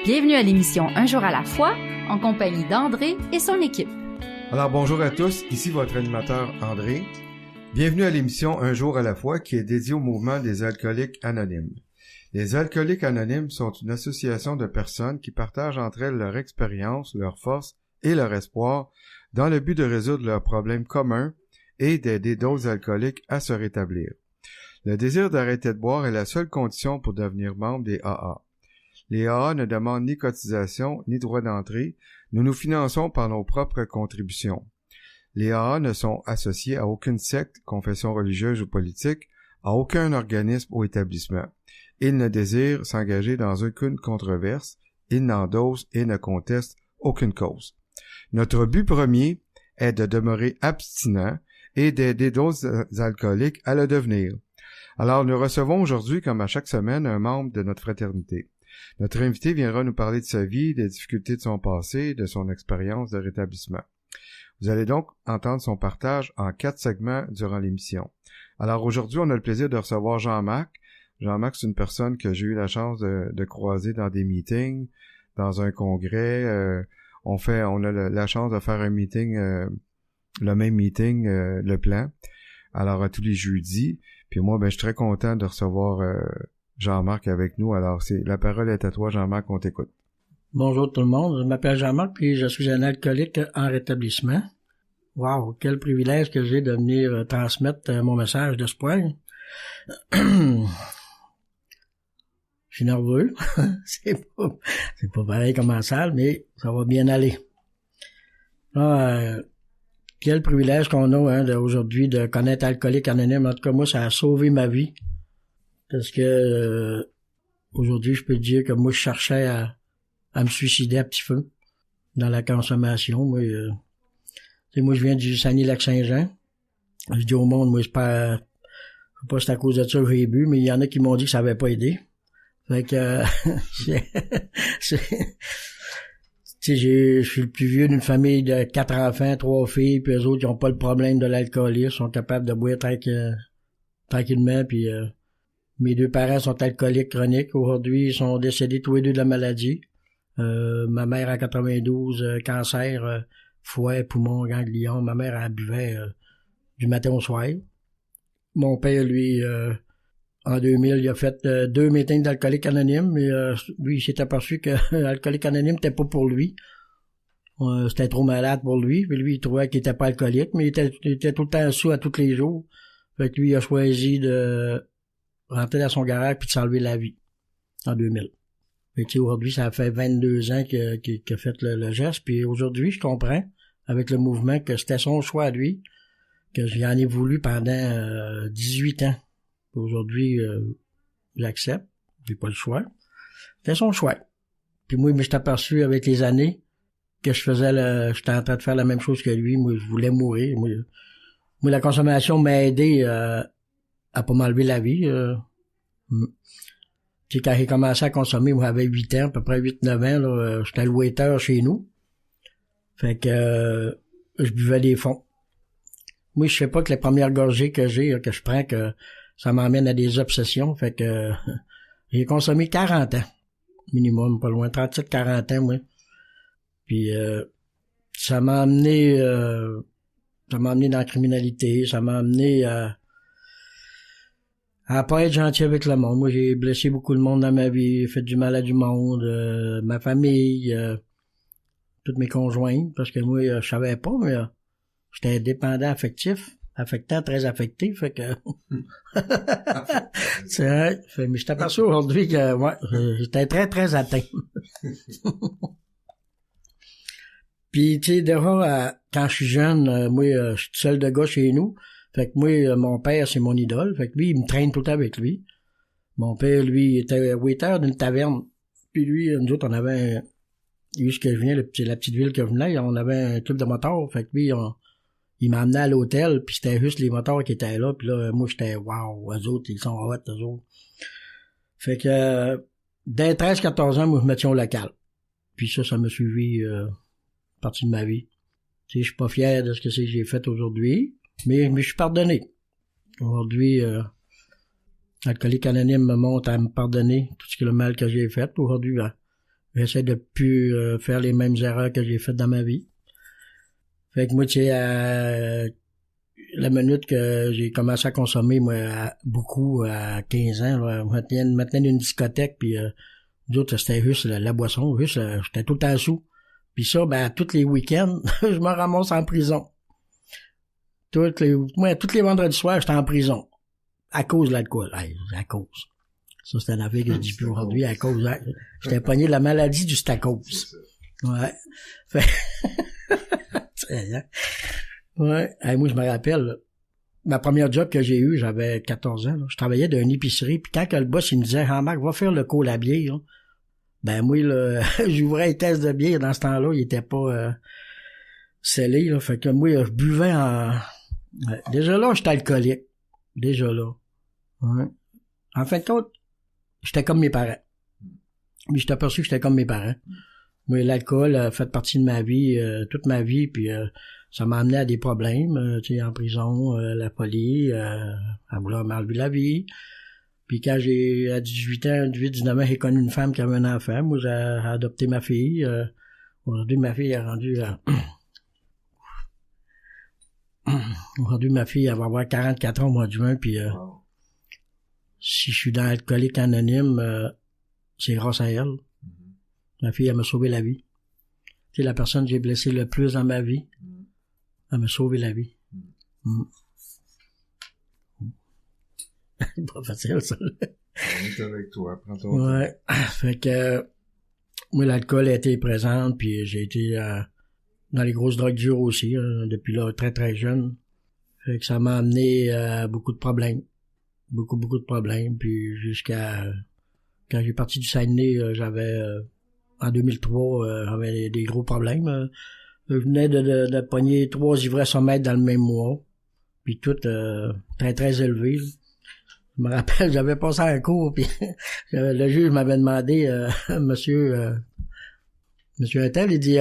Bienvenue à l'émission Un jour à la fois, en compagnie d'André et son équipe. Alors bonjour à tous, ici votre animateur André. Bienvenue à l'émission Un jour à la fois qui est dédiée au mouvement des alcooliques anonymes. Les alcooliques anonymes sont une association de personnes qui partagent entre elles leur expérience, leurs forces et leur espoir dans le but de résoudre leurs problèmes communs et d'aider d'autres alcooliques à se rétablir. Le désir d'arrêter de boire est la seule condition pour devenir membre des AA. Les AA ne demandent ni cotisation ni droit d'entrée. Nous nous finançons par nos propres contributions. Les AA ne sont associés à aucune secte, confession religieuse ou politique, à aucun organisme ou établissement. Ils ne désirent s'engager dans aucune controverse. Ils n'endossent et ne contestent aucune cause. Notre but premier est de demeurer abstinent et d'aider d'autres alcooliques à le devenir. Alors nous recevons aujourd'hui, comme à chaque semaine, un membre de notre fraternité. Notre invité viendra nous parler de sa vie, des difficultés de son passé, de son expérience de rétablissement. Vous allez donc entendre son partage en 4 segments durant l'émission. Alors aujourd'hui, on a le plaisir de recevoir Jean-Marc. Jean-Marc, c'est une personne que j'ai eu la chance de croiser dans des meetings, dans un congrès. On a la chance de faire un meeting, le même meeting, le plan. Alors à tous les jeudis. Puis moi, je suis très content de recevoir Jean-Marc avec nous. Alors, la parole est à toi, Jean-Marc, on t'écoute. Bonjour tout le monde, je m'appelle Jean-Marc, puis je suis un alcoolique en rétablissement. Wow, quel privilège que j'ai de venir transmettre mon message d'espoir. Je suis nerveux, c'est pas pareil comme en salle, mais ça va bien aller. Quel privilège qu'on a aujourd'hui de connaître Alcoolique Anonyme. En tout cas, moi, ça a sauvé ma vie. Parce que aujourd'hui, je peux dire que moi, je cherchais à me suicider à petit feu dans la consommation. Moi, je viens du Saguenay-Lac-Saint-Jean. Je dis au monde, moi, je sais pas si c'est à cause de ça que j'ai bu, mais il y en a qui m'ont dit que ça avait pas aidé. Fait que je suis le plus vieux d'une famille de 4 enfants, 3 filles, puis eux autres, ils ont pas le problème de l'alcoolisme, sont capables de boire tranquillement, puis mes 2 parents sont alcooliques chroniques. Aujourd'hui, ils sont décédés tous les 2 de la maladie. Ma mère a 92, cancer, foie, poumon, ganglion. Ma mère, elle buvait du matin au soir. Mon père, lui, en 2000, il a fait 2 meetings d'Alcoolique Anonyme. Mais lui, il s'est aperçu que l'Alcoolique Anonyme n'était pas pour lui. C'était trop malade pour lui. Puis lui, il trouvait qu'il était pas alcoolique, mais il était tout le temps sous à tous les jours. Fait que lui, il a choisi de rentrer dans son garage puis de s'enlever la vie en 2000. Fait que aujourd'hui, ça fait 22 ans qu'il a fait le geste. Puis aujourd'hui, je comprends avec le mouvement que c'était son choix à lui, que j'en ai voulu pendant 18 ans. Aujourd'hui, j'accepte, j'ai pas le choix. C'était son choix. Puis moi, je m'étais aperçu avec les années que j'étais en train de faire la même chose que lui. Moi, je voulais mourir. Moi, la consommation m'a aidé à pas m'enlever la vie. Puis quand j'ai commencé à consommer, moi j'avais 8 ans, à peu près 8-9 ans, là, j'étais le waiter chez nous. Fait que je buvais des fonds. Moi, je sais pas que les premières gorgées que je prends, que ça m'emmène à des obsessions. Fait que j'ai consommé 40 ans, minimum, pas loin, 37-40 ans, moi. Puis ça m'a amené dans la criminalité, ça m'a amené à pas être gentil avec le monde. Moi, j'ai blessé beaucoup de monde dans ma vie, fait du mal à du monde, ma famille, toutes mes conjointes, parce que moi, je savais pas, mais j'étais dépendant affectant, très affecté, fait que c'est vrai. Mais je t'aperçois aujourd'hui que j'étais très, très atteint. Puis, tu sais, déjà, quand je suis jeune, moi, je suis tout seul de gars chez nous. Fait que moi, mon père, c'est mon idole. Fait que lui, il me traîne tout le temps avec lui. Mon père, lui, il était waiter d'une taverne. Puis lui, nous autres, on avait où ce que je viens, la petite ville que je venais, on avait un club de motards. Fait que lui, il m'a amené à l'hôtel, puis c'était juste les motards qui étaient là. Puis là, moi, j'étais, wow, eux autres, ils sont hot, eux autres. Fait que, dès 13-14 ans, moi, je me tiens au local. Puis ça m'a suivi partie de ma vie. Tu sais, je suis pas fier de ce que j'ai fait aujourd'hui. Mais je suis pardonné. Aujourd'hui, Alcoolique Anonyme me montre à me pardonner tout ce que le mal que j'ai fait. Aujourd'hui, J'essaie de plus faire les mêmes erreurs que j'ai faites dans ma vie. Fait que moi, tu sais, la minute que j'ai commencé à consommer, moi, beaucoup, à 15 ans, là, maintenant une discothèque, puis nous autres, c'était juste la boisson, juste, j'étais tout le temps sous. Puis ça, ben, tous les week-ends, je me ramasse en prison. Tous les vendredis soirs, j'étais en prison. À cause de l'alcool. À cause. Ça, c'est un affaire que je dis plus aujourd'hui, à cause. J'étais pogné de la maladie du stacose. Ouais. Ouais. Hey, moi, je me rappelle, là, ma première job que j'ai eue, j'avais 14 ans, là, je travaillais dans une épicerie, puis quand que le boss, il me disait, ah, Marc, va faire le col à bière, là. Ben, moi, là, j'ouvrais les tests de bière dans ce temps-là, il était pas, scellé, là. Fait que moi, je buvais ouais. Déjà là, j'étais alcoolique. Déjà là. Ouais. En fin de compte, j'étais comme mes parents. Mais j'étais aperçu que j'étais comme mes parents. Moi, l'alcool a fait partie de ma vie, toute ma vie, puis ça m'a amené à des problèmes, tu sais, en prison, la police, à vouloir m'enlever la vie. Puis quand j'ai, à 18 ans, 19 ans, j'ai connu une femme qui avait un enfant. Moi, j'ai adopté ma fille. Aujourd'hui, ma fille est rendue Aujourd'hui, ma fille, elle va avoir 44 ans au mois de juin, puis si je suis dans Alcoolique Anonyme, c'est grâce à elle. Ma fille, elle m'a sauvé la vie. C'est la personne que j'ai blessée le plus dans ma vie. Elle m'a sauvé la vie. C'est pas facile, ça. On est avec toi, prends ton temps. Ouais. Fait que, moi, l'alcool a été présent, puis j'ai été dans les grosses drogues dures aussi, depuis là, très, très jeune. Fait que ça m'a amené à beaucoup de problèmes. Beaucoup de problèmes. Puis jusqu'à... Quand j'ai parti du Saguenay, j'avais... en 2003, j'avais des gros problèmes. Je venais de pogner 3 ivresses au mètre dans le même mois. Puis tout très, très élevé. Je me rappelle, j'avais passé un cours, puis le juge m'avait demandé, monsieur Untel, il dit...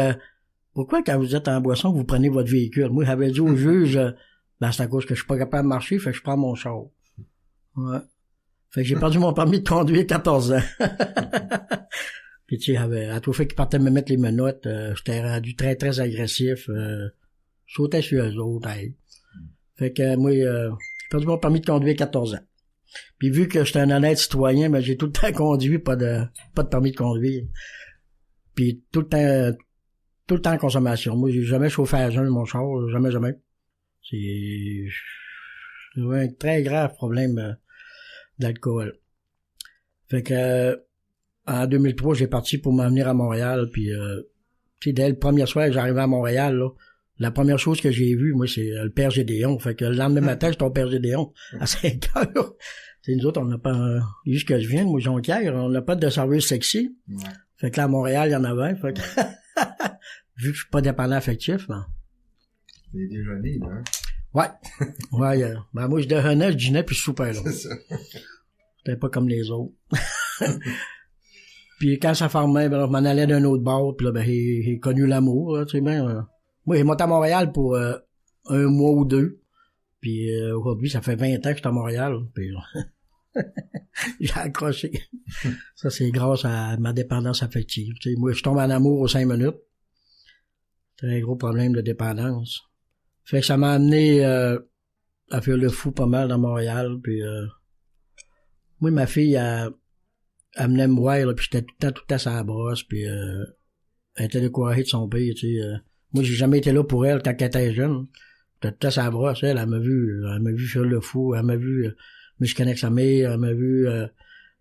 pourquoi, quand vous êtes en boisson, vous prenez votre véhicule? Moi, j'avais dit au juge, ben, c'est à cause que je suis pas capable de marcher, fait que je prends mon char. Ouais. Fait que j'ai perdu mon permis de conduire à 14 ans. Puis, tu sais, à tout fait qu'ils partaient me mettre les menottes, j'étais rendu très, très agressif, sautais sur eux autres, hey. Fait que, moi, j'ai perdu mon permis de conduire à 14 ans. Puis, vu que j'étais un honnête citoyen, ben, j'ai tout le temps conduit, pas de permis de conduire. Puis, tout le temps en consommation. Moi, j'ai jamais chauffé à jeun mon char, jamais. C'est un très grave problème d'alcool. Fait que en 2003, j'ai parti pour m'en venir à Montréal, puis tu sais, dès le premier soir que j'arrivais à Montréal, là, la première chose que j'ai vue, moi, c'est le Père Gédéon. Fait que le lendemain matin, j'étais au Père Gédéon à 5 heures. T'sais, nous autres, on n'a pas... Juste que je viens de moi, Jonquière, on n'a pas de serveuse sexy. Ouais. Fait que là, à Montréal, il y en avait. Fait que... Vu que je suis pas dépendant affectif, ben. Les déjeuners, là. Ouais. Ouais, ben moi, je déjeunais, je dînais, puis je soupais, là. C'est ça. J'étais pas comme les autres. Puis quand ça fermait, ben, je m'en allais d'un autre bord, puis là, ben, j'ai connu l'amour, tu sais, ben. Moi, j'ai monté à Montréal pour 1 mois ou 2. Puis aujourd'hui, ça fait 20 ans que je suis à Montréal, puis j'ai accroché. Ça, c'est grâce à ma dépendance affective. Tu sais, moi, je tombe en amour aux 5 minutes. C'est un gros problème de dépendance. Fait que ça m'a amené à faire le fou pas mal dans Montréal. Puis moi, ma fille, elle venait me voir, là, puis j'étais tout le temps sur la brosse, puis elle était découragée de son père, tu sais. Moi, j'ai jamais été là pour elle quand elle était jeune. J'étais tout le temps sur la brosse, elle m'a vu faire le fou, elle m'a vu me chicaner avec sa mère, elle m'a vu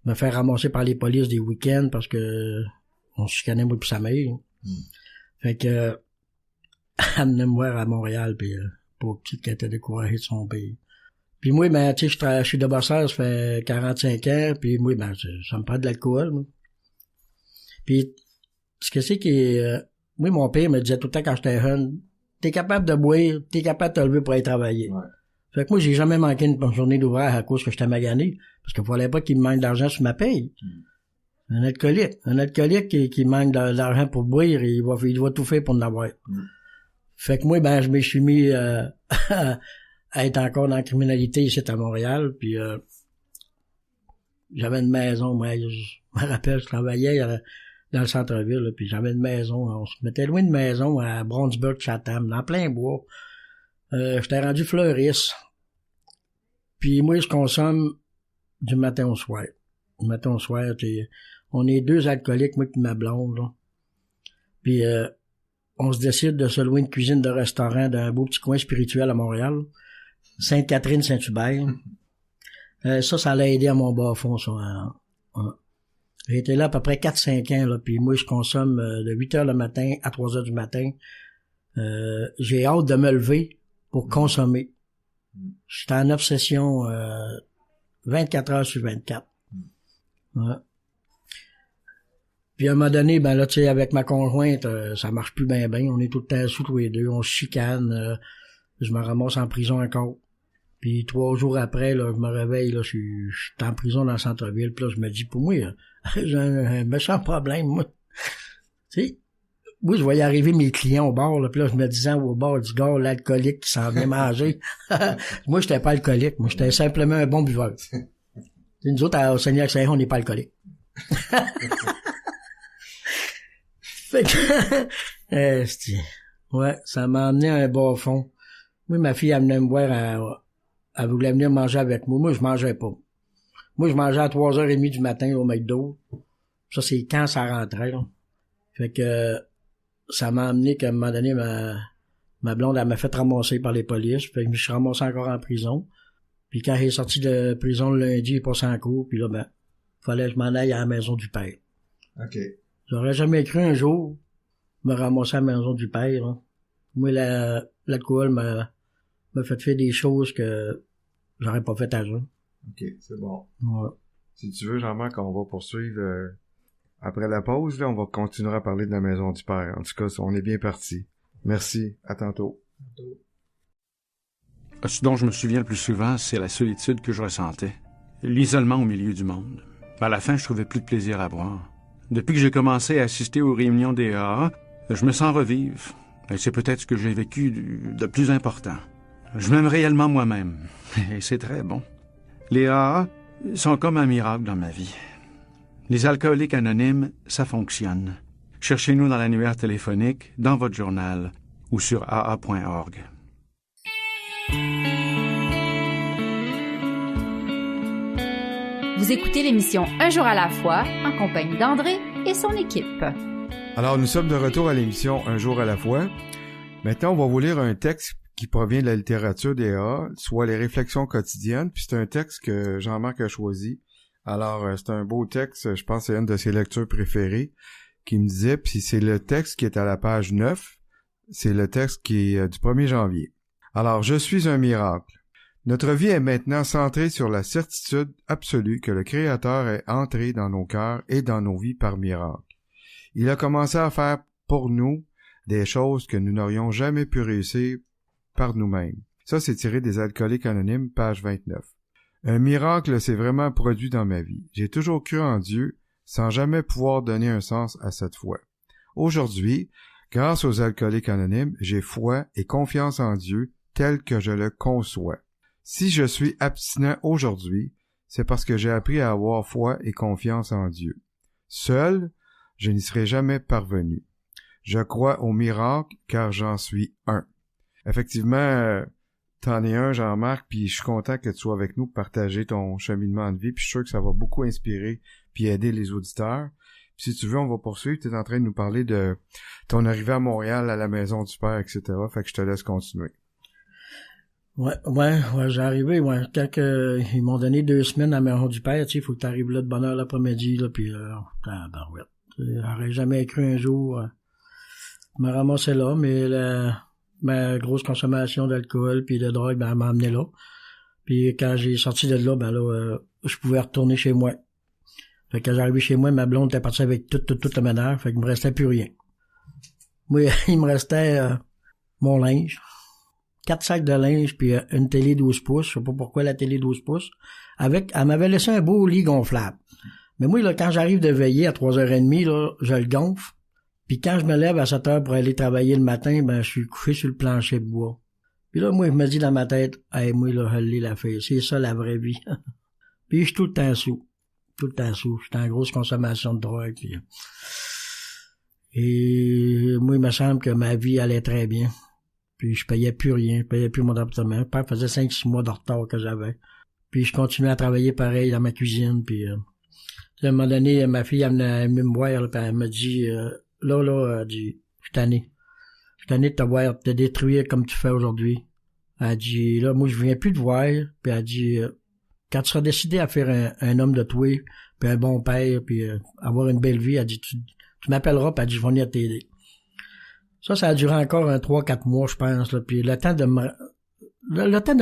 me faire ramasser par les polices des week-ends parce que on se chicanait moi pis sa mère. Fait que elle venait me voir à Montréal, puis pour petite qu'elle était découragée de son pays. Puis moi, ben, tu sais, je suis de bosseur, ça fait 45 ans, puis moi, ben, ça me prend de l'alcool, moi. Puis, ce que c'est que, moi, mon père me disait tout le temps quand j'étais jeune, t'es capable de boire, t'es capable de te lever pour aller travailler. Ouais. Fait que moi, j'ai jamais manqué une journée d'ouvrage à cause que j'étais magané, parce qu'il fallait pas qu'il me manque d'argent sur ma paye. Un alcoolique qui manque d'argent pour boire, il doit tout faire pour en avoir. Fait que moi, ben, je me suis mis à être encore dans la criminalité ici à Montréal, puis j'avais une maison, moi, je me rappelle, je travaillais dans le centre-ville, là, puis j'avais une maison. On se mettait loin de maison à Brownsburg, Chatham, dans plein bois. J'étais rendu fleuriste. Puis moi, je consomme du matin au soir. Du matin au soir, on est 2 alcooliques, moi et ma blonde, là. Puis on se décide de se louer une cuisine de restaurant d'un beau petit coin spirituel à Montréal. Sainte-Catherine-Saint-Hubert. Ça l'a aidé à mon bas-fond, ça. J'ai été là à peu près 4-5 ans, là, puis moi, je consomme de 8 heures le matin à 3 heures du matin. J'ai hâte de me lever pour consommer. Je suis en obsession 24 heures sur 24. Ouais. Puis à un moment donné, ben là, tu sais, avec ma conjointe, ça marche plus bien. On est tout le temps sous tous les deux, on se chicane. Je me ramasse en prison encore. Puis 3 jours après, là, je me réveille, là, je suis en prison dans le centre-ville. Puis là, je me dis, pour moi, j'ai un méchant problème, moi. Tu sais, oui, je voyais arriver mes clients au bar, là, puis là, je me disais au bar du gars, l'alcoolique qui s'en vient manger. Moi, j'étais pas alcoolique, moi, j'étais simplement un bon buveur. Nous autres, au Seigneur-Saint-Jean, on n'est pas alcoolique. Fait que, ouais, ça m'a amené à un bas fond. Moi, ma fille, elle venait me voir, elle voulait venir manger avec moi. Moi, je mangeais pas. Moi, je mangeais à 3h30 du matin au McDo. Ça, c'est quand ça rentrait, là. Fait que, ça m'a amené qu'à un moment donné, ma blonde, elle m'a fait ramasser par les polices. Fait que je suis ramassé encore en prison. Puis quand j'ai sorti de prison le lundi, j'ai passé en cours. Puis là, ben, fallait que je m'en aille à la maison du père. OK. J'aurais jamais cru un jour me ramasser à la maison du père, là. Moi, l'alcool m'a fait faire des choses que j'aurais pas fait à jour. OK, c'est bon. Ouais. Si tu veux, Jean-Marc, on va poursuivre après la pause. Là, on va continuer à parler de la maison du père. En tout cas, on est bien parti. Merci. À tantôt. Ce dont je me souviens le plus souvent, c'est la solitude que je ressentais. L'isolement au milieu du monde. À la fin, je trouvais plus de plaisir à boire. Depuis que j'ai commencé à assister aux réunions des AA, je me sens revivre. Et c'est peut-être ce que j'ai vécu de plus important. Je m'aime réellement moi-même. Et c'est très bon. Les AA sont comme un miracle dans ma vie. Les alcooliques anonymes, ça fonctionne. Cherchez-nous dans l'annuaire téléphonique, dans votre journal ou sur aa.org. Vous écoutez l'émission Un jour à la fois en compagnie d'André et son équipe. Alors, nous sommes de retour à l'émission Un jour à la fois. Maintenant, on va vous lire un texte qui provient de la littérature des AA, soit les réflexions quotidiennes, puis c'est un texte que Jean-Marc a choisi. Alors, c'est un beau texte, je pense que c'est une de ses lectures préférées, qui me disait, puis c'est le texte qui est à la page 9, c'est le texte qui est du 1er janvier. Alors, je suis un miracle. Notre vie est maintenant centrée sur la certitude absolue que le Créateur est entré dans nos cœurs et dans nos vies par miracle. Il a commencé à faire pour nous des choses que nous n'aurions jamais pu réussir par nous-mêmes. Ça, c'est tiré des Alcooliques Anonymes, page 29. Un miracle s'est vraiment produit dans ma vie. J'ai toujours cru en Dieu, sans jamais pouvoir donner un sens à cette foi. Aujourd'hui, grâce aux Alcooliques Anonymes, j'ai foi et confiance en Dieu tel que je le conçois. Si je suis abstinent aujourd'hui, c'est parce que j'ai appris à avoir foi et confiance en Dieu. Seul, je n'y serai jamais parvenu. Je crois au miracle car j'en suis un. Effectivement, t'en es un, Jean-Marc, puis je suis content que tu sois avec nous pour partager ton cheminement de vie, puis je suis sûr que ça va beaucoup inspirer puis aider les auditeurs. Puis si tu veux, on va poursuivre. Tu es en train de nous parler de ton arrivée à Montréal, à la Maison du Père, etc. Fait que je te laisse continuer. Ouais, j'ai arrivé, quand ils m'ont donné 2 semaines à la Maison du Père, tu sais, il faut que tu arrives là de bonne heure l'après-midi, là, puis tabarouette. J'aurais jamais cru un jour me ramasser là, mais ma grosse consommation d'alcool puis de drogue, ben, elle m'a amené là. Puis quand j'ai sorti de là, ben là, je pouvais retourner chez moi. Fait que quand j'arrivais chez moi, ma blonde était partie avec toute la ménage, fait qu'il me restait plus rien. Moi, il me restait mon linge, 4 sacs de linge, puis une télé 12 pouces. Je sais pas pourquoi la télé 12 pouces. Elle m'avait laissé un beau lit gonflable. Mais moi, là, quand j'arrive de veiller à 3h30, là, je le gonfle. Puis quand je me lève à 7h pour aller travailler le matin, ben, je suis couché sur le plancher de bois. Puis là, moi, je me dis dans ma tête, hey, moi, là, je l'ai la fille. C'est ça, la vraie vie. Puis je suis tout le temps sous. Tout le temps sous. Je suis en grosse consommation de drogue. Puis Et moi, il me semble que ma vie allait très bien. Puis je payais plus rien, je payais plus mon appartement. Mon père faisait 5-6 mois de retard que j'avais. Puis je continuais à travailler pareil dans ma cuisine. Puis à un moment donné, ma fille elle est venue me voir, là, puis elle m'a dit elle dit, je suis tanné. Je suis tanné de te voir, de te détruire comme tu fais aujourd'hui. Elle dit, là, moi, je viens plus te voir. Puis elle dit, quand tu seras décidé à faire un homme de toi, puis un bon père, puis avoir une belle vie, elle dit, tu m'appelleras, puis elle dit, je vais venir t'aider. Ça a duré encore 3-4 mois, je pense, là, puis le temps de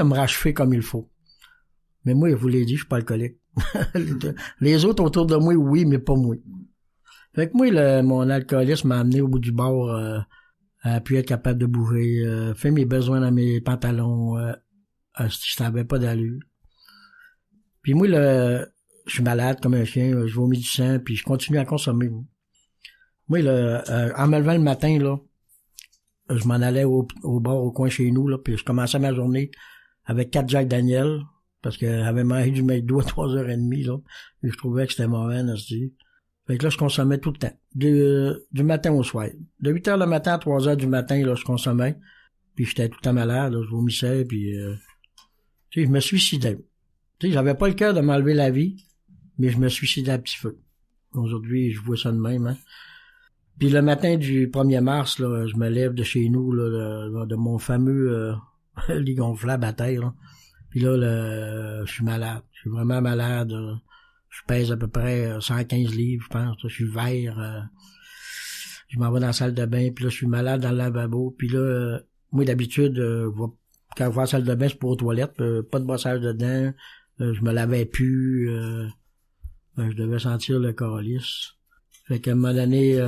me rachever comme il faut. Mais moi, je vous l'ai dit, je suis pas alcoolique. Les autres autour de moi, oui, mais pas moi. Fait que moi, mon alcoolisme m'a amené au bout du bord, à plus être capable de bouger, faire mes besoins dans mes pantalons, ça avait pas d'allure. Puis moi, je suis malade comme un chien, je vomis du sang, puis je continue à consommer. Moi, en me levant le matin, là, je m'en allais au bar, au coin chez nous, là, puis je commençais ma journée avec 4 Jack Daniel, parce qu'elle avait mangé du McDo à 3h30, là, et je trouvais que c'était mauvais, là, fait que là, je consommais tout le temps, du matin au soir. De 8h le matin à 3h du matin, là, je consommais, puis j'étais tout le temps malade, là, je vomissais, puis tu sais, je me suicidais. Tu sais, j'avais pas le cœur de m'enlever la vie, mais je me suicidais à petit feu. Aujourd'hui, je vois ça de même, hein. Puis le matin du 1er mars, là, je me lève de chez nous, là, de mon fameux lit gonflable à terre, là. Puis là, je suis malade. Je suis vraiment malade. Je pèse à peu près 115 livres, je pense. Je suis vert. Je m'en vais dans la salle de bain, puis là, je suis malade dans le lavabo. Puis là, moi, d'habitude, quand je vais à la salle de bain, c'est pour aux toilettes. Pas de brossage dedans. Je me lavais plus. Je devais sentir le calice. Fait qu'à un moment donné,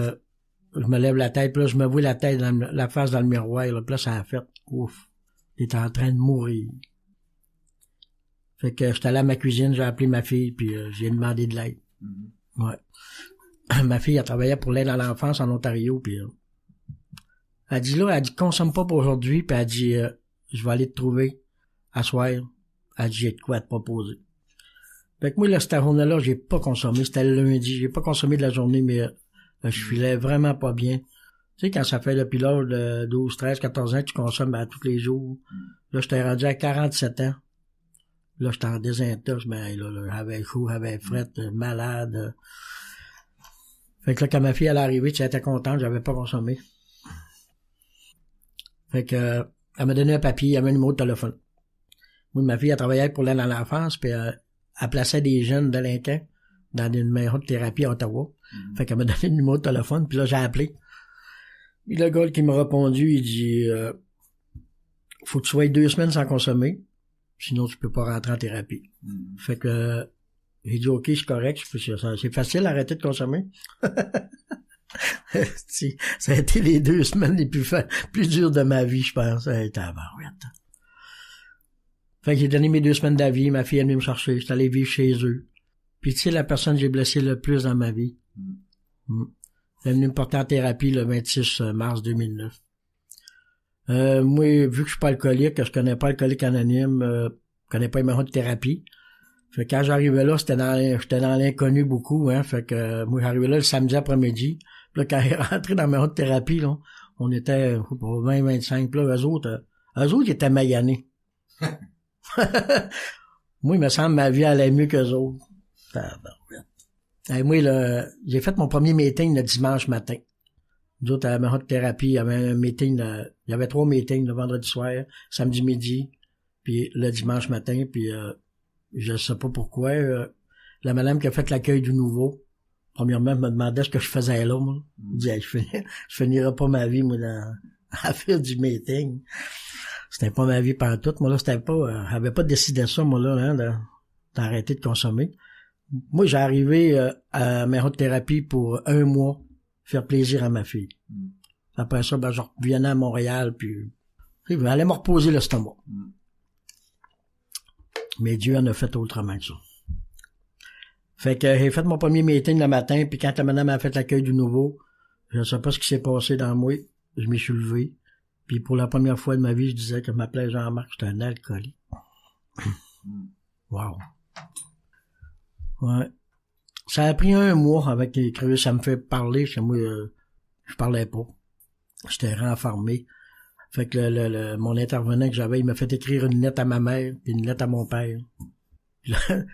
je me lève la tête, puis là, je me vois la tête, la face dans le miroir, là, puis là, ça a fait, ouf, j'étais en train de mourir. Fait que j'étais allé à ma cuisine, j'ai appelé ma fille, puis j'ai demandé de l'aide. Mm-hmm. Ouais. Ma fille, elle travaillait pour l'aide à l'enfance en Ontario, puis elle dit, consomme pas pour aujourd'hui, puis elle dit, je vais aller te trouver à soir. Elle dit, j'ai de quoi à te proposer. Fait que moi, là, cette journée-là, j'ai pas consommé, c'était le lundi, j'ai pas consommé de la journée, mais je filais vraiment pas bien. Tu sais, quand ça fait depuis l'âge de 12, 13, 14 ans que tu consommes tous les jours, là, j'étais rendu à 47 ans. Là, j'étais en désintox, ben là, j'avais chaud, j'avais fret, malade. Fait que là, quand ma fille elle est arrivée, tu sais, elle était contente, j'avais pas consommé. Fait que elle m'a donné un papier, il y avait un numéro de téléphone. Moi, ma fille, elle travaillait pour l'aide à l'enfance, puis elle plaçait des jeunes délinquants dans une maison de thérapie à Ottawa. Fait qu'elle m'a donné le numéro de téléphone, puis là, j'ai appelé. Puis le gars qui m'a répondu, il dit faut que tu sois 2 semaines sans consommer, sinon tu peux pas rentrer en thérapie. Fait que j'ai dit OK, c'est correct, c'est facile d'arrêter de consommer. Ça a été les 2 semaines les plus dures de ma vie, je pense. Ça a été Fait que j'ai donné mes 2 semaines d'avis, ma fille est venue me chercher, j'étais allé vivre chez eux. Puis tu sais, la personne que j'ai blessée le plus dans ma vie, elle est venue me porter en thérapie le 26 mars 2009. Moi, vu que je suis pas alcoolique, que je connais pas Alcoolique Anonyme, je connais pas les méthodes de thérapie. Fait que quand j'arrivais là, j'étais dans l'inconnu beaucoup, hein. Fait que moi, j'arrivais là le samedi après-midi. Puis là, quand je suis rentré dans mes méthodes de thérapie, là, on était 20-25. Puis là, eux autres, ils étaient maillanés. Moi, il me semble ma vie allait mieux qu'eux autres. Et moi, là, j'ai fait mon premier meeting le dimanche matin. Nous autres, à la méthode de thérapie, il y avait un meeting, il y avait 3 meetings le vendredi soir, samedi midi, puis le dimanche matin, puis je sais pas pourquoi, la madame qui a fait l'accueil du nouveau, premièrement, elle me demandait ce que je faisais là, moi. Je disais, je finirais pas ma vie, moi, à faire du meeting. C'était pas ma vie pantoute, moi, là, c'était pas, j'avais pas décidé ça, moi, là, hein, d'arrêter de consommer. Moi, j'ai arrivé à ma thérapie pour 1 mois, faire plaisir à ma fille. Après ça, ben, je revenais à Montréal, puis elle allait me reposer l'estomac. Mais Dieu en a fait autrement que ça. Fait que j'ai fait mon premier meeting le matin, puis quand la madame a fait l'accueil du nouveau, je ne sais pas ce qui s'est passé dans moi, je m'y suis levé, puis pour la première fois de ma vie, je disais que je m'appelais Jean-Marc, j'étais un alcoolique. Wow. Ouais. Ça a pris 1 mois avec les creux, ça me fait parler chez moi. Je parlais pas. J'étais renfermé. Fait que mon intervenant que j'avais, il m'a fait écrire une lettre à ma mère et une lettre à mon père. Puis là,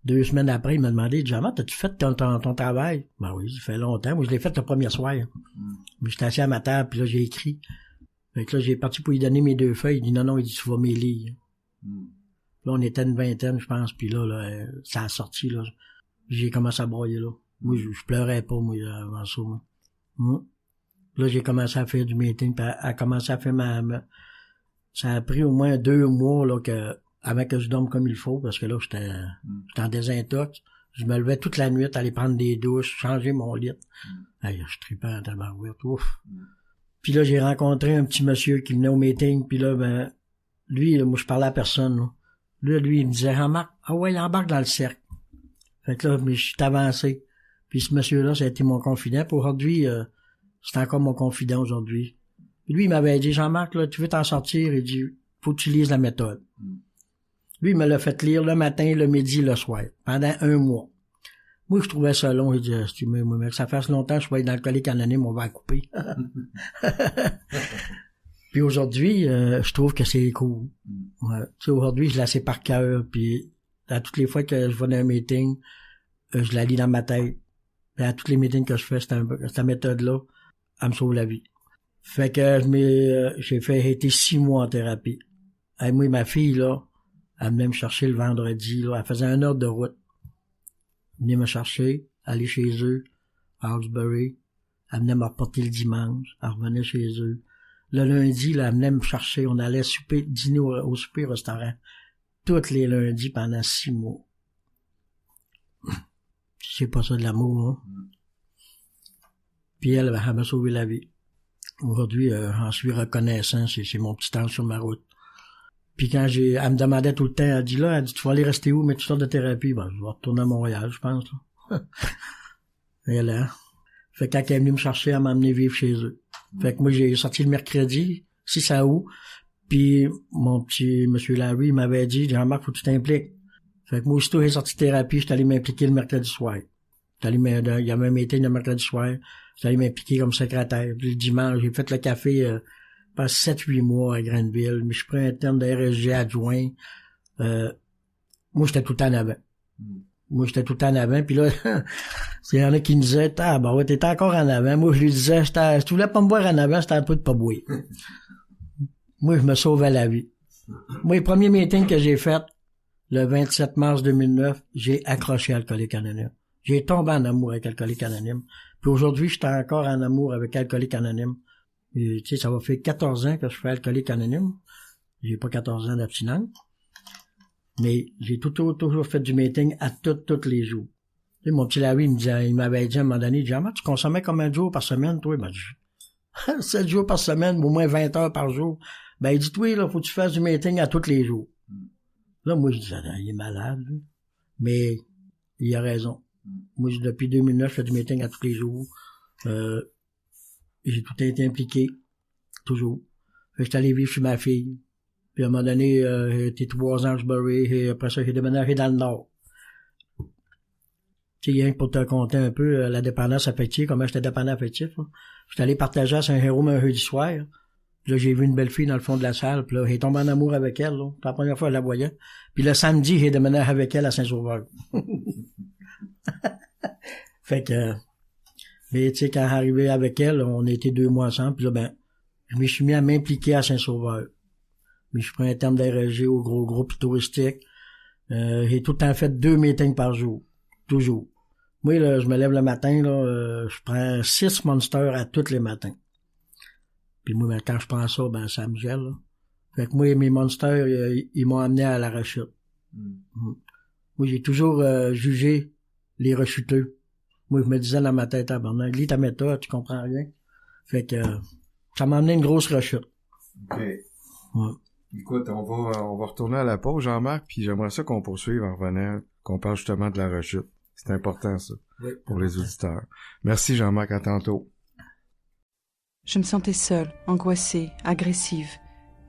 2 semaines après, il m'a demandé, Jean-Marc, t'as-tu fait ton travail? Ben oui, ça fait longtemps. Moi, je l'ai fait le premier soir. Mais j'étais assis à ma table, puis là, j'ai écrit. Fait que là, j'ai parti pour lui donner mes 2 feuilles. Il dit, non, il dit, tu vas m'y lire. Là, on était une vingtaine, je pense, puis là, ça a sorti, là. J'ai commencé à broyer, là. Moi, je pleurais pas, moi, avant ça, moi. Là, j'ai commencé à faire du meeting, puis à commencer à faire ça a pris au moins 2 mois, là, avant que je dorme comme il faut, parce que là, j'étais en désintox. Je me levais toute la nuit, aller prendre des douches, changer mon lit. Hey, je tripais en tabarouette, ouf. Puis là, j'ai rencontré un petit monsieur qui venait au meeting, puis là, ben, lui, là, moi, je parlais à personne, là. Lui, il me disait, Jean-Marc, ah ouais, il embarque dans le cercle. Fait que là, mais je suis avancé. Puis ce monsieur-là, ça a été mon confident. Puis aujourd'hui, c'est encore mon confident aujourd'hui. Puis lui, il m'avait dit, Jean-Marc, là, tu veux t'en sortir? Il dit, faut que tu lises la méthode. Lui, il me l'a fait lire le matin, le midi, le soir, pendant 1 mois. Moi, je trouvais ça long. Il dit, mais ça fait longtemps que je vais être dans l'alcoolique anonyme, on va la couper. Puis aujourd'hui, je trouve que c'est cool. Ouais. Tu sais, aujourd'hui, je la sais par cœur. Puis à toutes les fois que je vais dans un meeting, je la lis dans ma tête. Puis à tous les meetings que je fais, cette méthode-là, elle me sauve la vie. Fait que j'ai été 6 mois en thérapie. Et moi, ma fille, là, elle venait me chercher le vendredi, là. Elle faisait 1 heure de route. Elle venait me chercher, aller chez eux, à Hawkesbury. Elle venait me reporter le dimanche. Elle revenait chez eux. Le lundi, là, elle venait me chercher. On allait dîner au souper restaurant. Tous les lundis pendant 6 mois. C'est pas ça de l'amour, hein? Puis elle m'a sauvé la vie. Aujourd'hui, j'en suis reconnaissant. C'est mon petit ange sur ma route. Puis quand elle me demandait tout le temps, elle dit, tu vas aller rester où, mais tu sors de thérapie? Ben, je vais retourner à Montréal, je pense, là. Et là. Fait que quand elle est venue me chercher, elle m'a emmené vivre chez eux. Fait que moi, j'ai sorti le mercredi, 6 août, puis mon petit monsieur Larry, il m'avait dit, Jean-Marc, faut que tu t'impliques. Fait que moi, aussitôt, j'ai sorti de thérapie, j'étais allé m'impliquer le mercredi soir. Il y avait un meeting le mercredi soir, j'étais allé m'impliquer comme secrétaire. Puis le dimanche, j'ai fait le café pendant 7-8 mois à Granville, mais je prends un terme de RSG adjoint. Moi, j'étais tout le temps en avant. Puis là, il y en a qui me disaient, ouais, t'étais encore en avant. Moi, je lui disais, si tu voulais pas me voir en avant, c'était un peu de pas boire. Moi, je me sauvais la vie. Moi, le premier meeting que j'ai fait, le 27 mars 2009, j'ai accroché Alcoolique Anonyme. J'ai tombé en amour avec Alcoolique Anonyme. Puis aujourd'hui, j'étais encore en amour avec Alcoolique Anonyme. Et, tu sais, ça va faire 14 ans que je fais Alcoolique Anonyme. J'ai pas 14 ans d'abstinence. Mais j'ai toujours fait du meeting à tous les jours. Tu sais, mon petit Larry, il m'avait dit à un moment donné, Jean-Marc, tu consommais combien de jours par semaine, toi? Ben, 7 jours par semaine, au moins 20 heures par jour. Ben, il dit, toi, là, faut que tu fasses du meeting à tous les jours. Là, moi, je disais, il est malade, lui. Mais, il a raison. Moi, depuis 2009, je fais du meeting à tous les jours. J'ai tout été impliqué. Toujours. J'étais allé vivre chez ma fille. Puis à un moment donné, j'ai été 3 ans à Hawkesbury, et après ça, j'ai déménagé dans le Nord. Tu sais, rien que pour te compter un peu la dépendance affective, comment j'étais dépendant affectif. J'étais allé partager à Saint-Jérôme un jeudi soir. Puis là, j'ai vu une belle fille dans le fond de la salle. Puis là, j'ai tombé en amour avec elle. Là. La première fois, je la voyais. Puis le samedi, j'ai déménagé avec elle à Saint-Sauveur. Fait que... Mais tu sais, quand j'arrivais avec elle, on était 2 mois ensemble. Puis là, ben, je me suis mis à m'impliquer à Saint-Sauveur. Mais je prends un terme d'RSG au gros groupe touristique. J'ai tout le temps fait 2 meetings par jour. Toujours. Moi, là, je me lève le matin, là, je prends 6 Monsters à tous les matins. Puis moi, ben, quand je prends ça, ben, ça me gèle, là. Fait que moi, mes Monsters, ils m'ont amené à la rechute. Moi, j'ai toujours jugé les rechuteux. Moi, je me disais dans ma tête, Bernard, lis ta méthode, tu comprends rien. Fait que ça m'a amené une grosse rechute. OK. Ouais. Écoute, on va retourner à la pause, Jean-Marc, puis j'aimerais ça qu'on poursuive en revenant, qu'on parle justement de la rechute. C'est important, ça, oui, pour les auditeurs. Merci, Jean-Marc, à tantôt. Je me sentais seule, angoissée, agressive,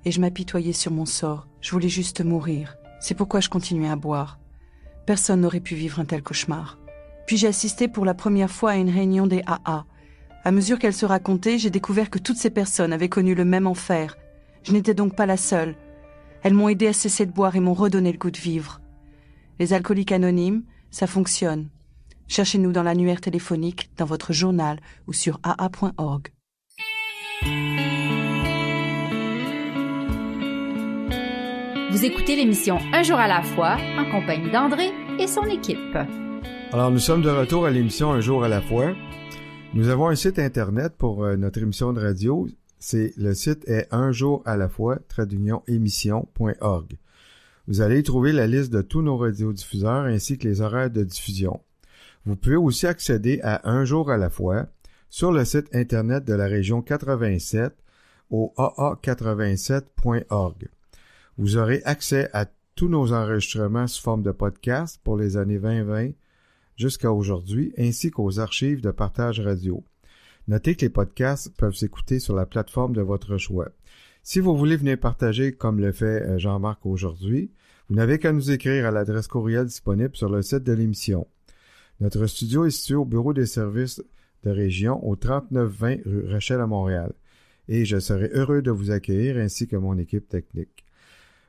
et je m'apitoyais sur mon sort. Je voulais juste mourir. C'est pourquoi je continuais à boire. Personne n'aurait pu vivre un tel cauchemar. Puis j'ai assisté pour la première fois à une réunion des AA. À mesure qu'elle se racontait, j'ai découvert que toutes ces personnes avaient connu le même enfer. Je n'étais donc pas la seule. Elles m'ont aidé à cesser de boire et m'ont redonné le goût de vivre. Les alcooliques anonymes, ça fonctionne. Cherchez-nous dans l'annuaire téléphonique, dans votre journal ou sur aa.org. Vous écoutez l'émission Un jour à la fois en compagnie d'André et son équipe. Alors, nous sommes de retour à l'émission Un jour à la fois. Nous avons un site internet pour notre émission de radio. Le site est unjouralafoi-émission.org. Vous allez y trouver la liste de tous nos radiodiffuseurs ainsi que les horaires de diffusion. Vous pouvez aussi accéder à Un jour à la fois sur le site internet de la région 87 au aa87.org. Vous aurez accès à tous nos enregistrements sous forme de podcast pour les années 2020 jusqu'à aujourd'hui, ainsi qu'aux archives de partage radio. Notez que les podcasts peuvent s'écouter sur la plateforme de votre choix. Si vous voulez venir partager comme le fait Jean-Marc aujourd'hui, vous n'avez qu'à nous écrire à l'adresse courriel disponible sur le site de l'émission. Notre studio est situé au bureau des services de région au 3920 rue Rachel à Montréal, et je serai heureux de vous accueillir ainsi que mon équipe technique.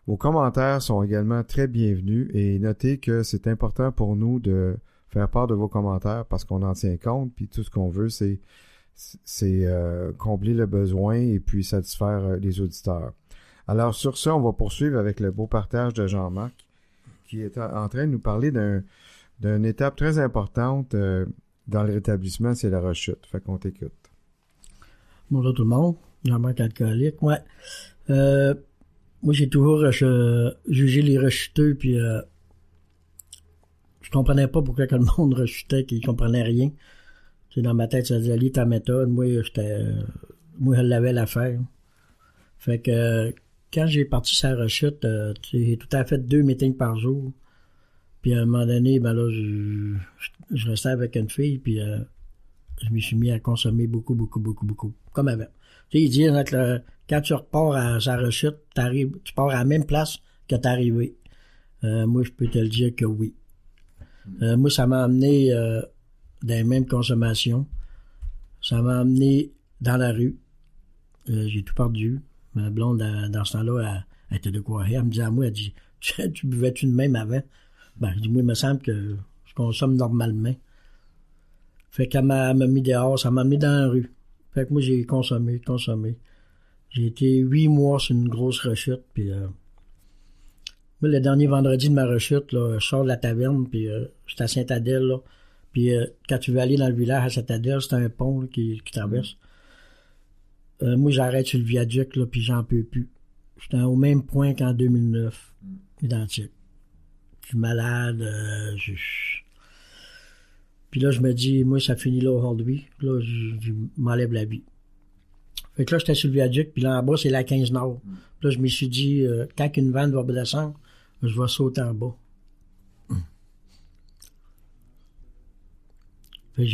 Vos commentaires sont également très bienvenus et notez que c'est important pour nous de faire part de vos commentaires parce qu'on en tient compte, puis tout ce qu'on veut, c'est combler le besoin et puis satisfaire les auditeurs. Alors sur ça, on va poursuivre avec le beau partage de Jean-Marc qui est en train de nous parler d'une étape très importante dans le rétablissement, c'est la rechute. Fait qu'on t'écoute. Bonjour tout le monde, Jean-Marc alcoolique. Ouais. Moi, j'ai toujours jugé les rechuteux, puis je comprenais pas pourquoi que le monde rechutait, qu'ils comprenaient rien. Tu sais, dans ma tête, ça disait, lis ta méthode. Moi, je l'avais l'affaire. Fait que quand j'ai parti sur la rechute, j'ai tout à fait 2 meetings par jour. Puis à un moment donné, ben là, je restais avec une fille, puis je me suis mis à consommer beaucoup, comme avant. Tu sais, ils disent que quand tu repars à sa rechute, tu pars à la même place que t'es arrivé. Moi, je peux te le dire que oui. Moi, ça m'a amené dans les mêmes consommations. Ça m'a amené dans la rue. J'ai tout perdu. Ma blonde, dans ce temps-là, elle était de quoi rire. Elle me disait à moi, elle dit, tu buvais-tu de même avant? Ben, je dis, moi, il me semble que je consomme normalement. Fait qu'elle m'a mis dehors, ça m'a mis dans la rue. Fait que moi, j'ai consommé. J'ai été 8 mois sur une grosse rechute, puis moi, le dernier vendredi de ma rechute, là, je sors de la taverne, puis j'étais à Sainte-Adèle, là, puis quand tu veux aller dans le village à Sainte-Adèle, c'est un pont là, qui traverse. Moi, j'arrête sur le viaduc, là, puis j'en peux plus. J'étais au même point qu'en 2009, identique. Je suis malade, Puis là, je me dis, moi, ça finit là aujourd'hui. Là, je m'enlève la vie. Fait que là, j'étais sur le viaduc, puis là, en bas, c'est la 15 Nord. Là, je me suis dit, quand une vanne va descendre, je vais sauter en bas. Fait que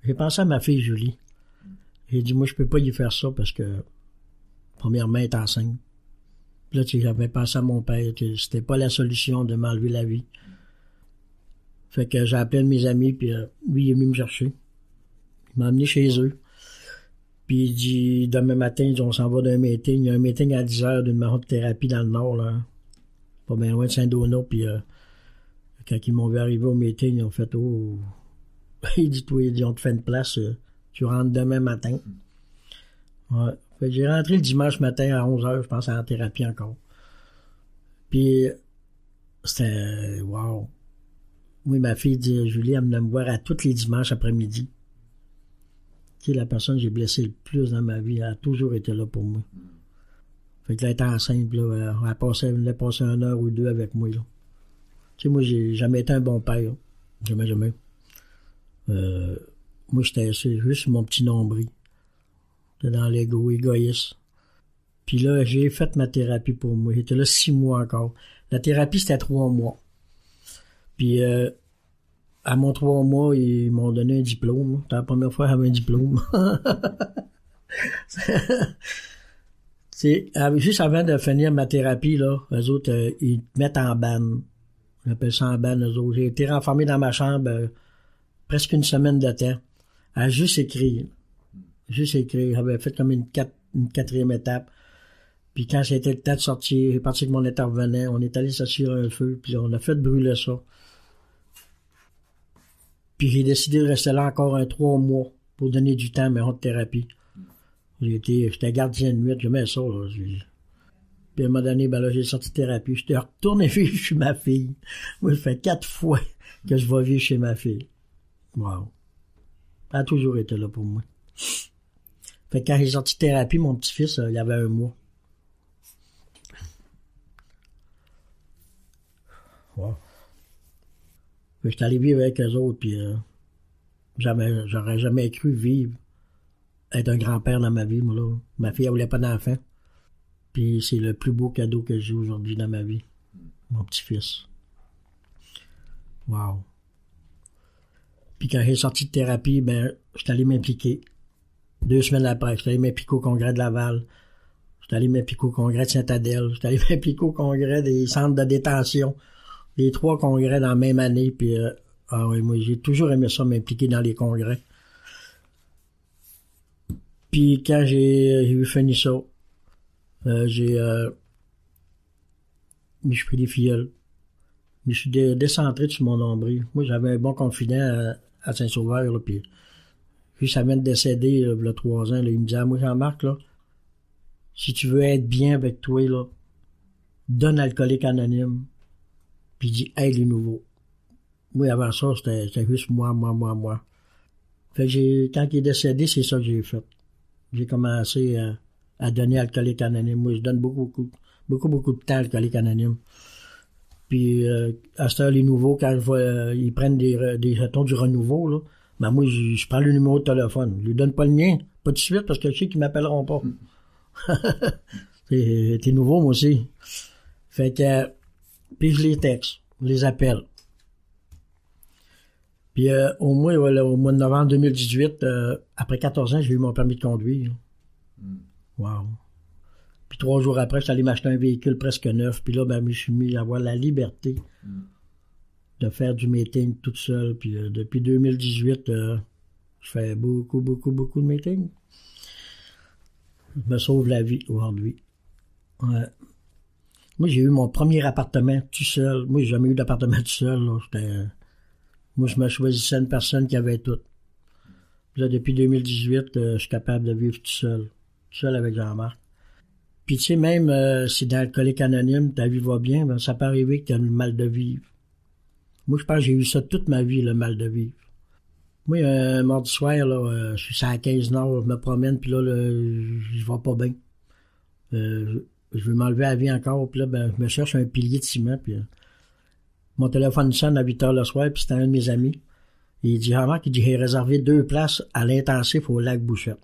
j'ai pensé à ma fille Julie. J'ai dit, moi, je peux pas lui faire ça parce que, premièrement, elle est enceinte. Puis là, tu sais, j'avais pensé à mon père que c'était pas la solution de m'enlever la vie. Fait que j'ai appelé mes amis, puis lui, il est venu me chercher. Il m'a amené chez eux. Puis il dit, demain matin, on s'en va d'un meeting. Il y a un meeting à 10h d'une maison de thérapie dans le nord, là. Pas bien loin de Saint-Donat. Puis quand ils m'ont vu arriver au meeting, ils ont fait, oh. Il dit, toi, on te fait une place. Tu rentres demain matin. Ouais. Fait que j'ai rentré le dimanche matin à 11h, je pense, en thérapie encore. Puis c'était, wow. Oui, ma fille dit, Julie, elle venait me voir à tous les dimanches après-midi. Tu sais, la personne que j'ai blessée le plus dans ma vie, elle a toujours été là pour moi. Fait que là, elle était enceinte, là, elle venait passer 1 heure ou 2 avec moi, là. Tu sais, moi, j'ai jamais été un bon père. Jamais. Moi, j'étais juste mon petit nombril. J'étais dans l'ego, égoïste. Puis là, j'ai fait ma thérapie pour moi. J'étais là 6 mois encore. La thérapie, c'était 3 mois. Puis, à mon 3 mois, ils m'ont donné un diplôme. C'était la première fois que j'avais un diplôme. Juste avant de finir ma thérapie, là, eux autres, ils te mettent en banne. J'appelle ça en banne, eux autres. J'ai été renfermé dans ma chambre presque une semaine de temps à juste écrire. J'avais fait comme une quatrième étape. Puis quand c'était le temps de sortir, j'ai parti avec mon intervenant, on est allé s'assurer un feu, puis on a fait brûler ça. Puis j'ai décidé de rester là encore 3 mois pour donner du temps à mes thérapie. J'étais gardien de nuit, j'aimais ça, là. Puis à un moment donné, ben là, j'ai sorti de thérapie. J'étais retourné vivre chez ma fille. Moi, ça fait 4 fois que je vais vivre chez ma fille. Wow. Elle a toujours été là pour moi. Fait que quand j'ai sorti de thérapie, mon petit-fils, il avait 1 mois. Wow. Fait que j'étais allé vivre avec eux autres, puis j'aurais jamais cru vivre, être un grand-père dans ma vie, moi, là. Ma fille, elle voulait pas d'enfant. Puis c'est le plus beau cadeau que j'ai aujourd'hui dans ma vie. Mon petit-fils. Wow. Puis quand j'ai sorti de thérapie, ben, j'étais allé m'impliquer. 2 semaines après, j'étais allé m'impliquer au congrès de Laval. J'étais allé m'impliquer au congrès de Saint-Adèle. J'étais allé m'impliquer au congrès des centres de détention. Les 3 congrès dans la même année. Puis, moi, j'ai toujours aimé ça, m'impliquer dans les congrès. Puis quand j'ai eu fini ça, j'ai pris des filleuls. Je suis décentré sur mon nombril. Moi, j'avais un bon confident à Saint-Sauveur, là, puis ça vient de décéder, là, il y a 3 ans, là, il me disait, moi, Jean-Marc, là, si tu veux être bien avec toi, là, donne Alcoolique Anonyme, puis dis, aide les nouveaux. Moi, avant ça, c'était juste moi. Fait que quand il est décédé, c'est ça que j'ai fait. J'ai commencé à donner Alcoolique Anonyme. Moi, je donne beaucoup de temps à Alcoolique Anonyme. Puis, à cette heure, les nouveaux, quand je vois, ils prennent des jetons du renouveau, là, ben moi, je prends le numéro de téléphone. Je lui donne pas le mien, pas tout de suite, parce que je sais qu'ils m'appelleront pas. T'es nouveau, moi aussi. Fait que, puis je les texte, je les appelle. Puis, au mois de novembre 2018, après 14 ans, j'ai eu mon permis de conduire. Wow. Puis 3 jours après, je suis allé m'acheter un véhicule presque neuf. Puis là, ben, je suis mis à avoir la liberté de faire du meeting toute seule. Puis depuis 2018, je fais beaucoup de meetings. Je me sauve la vie aujourd'hui. Ouais. Moi, j'ai eu mon premier appartement tout seul. Moi, j'ai jamais eu d'appartement tout seul. Là. Moi, je me choisissais une personne qui avait tout. Puis là, depuis 2018, je suis capable de vivre tout seul avec Jean-Marc. Puis tu sais, même si dans Alcoolique Anonyme, ta vie va bien, ben, ça peut arriver que tu as le mal de vivre. Moi, je pense que j'ai eu ça toute ma vie, le mal de vivre. Moi, un mardi soir, là, je suis sur la 15 Nord, je me promène, puis là, je vais pas bien. Je veux m'enlever la vie encore, puis là, ben, je me cherche un pilier de ciment, puis mon téléphone sonne à 8 heures le soir, puis c'était un de mes amis. Il dit, Jean-Marc, il dit, j'ai réservé 2 places à l'intensif au lac Bouchette.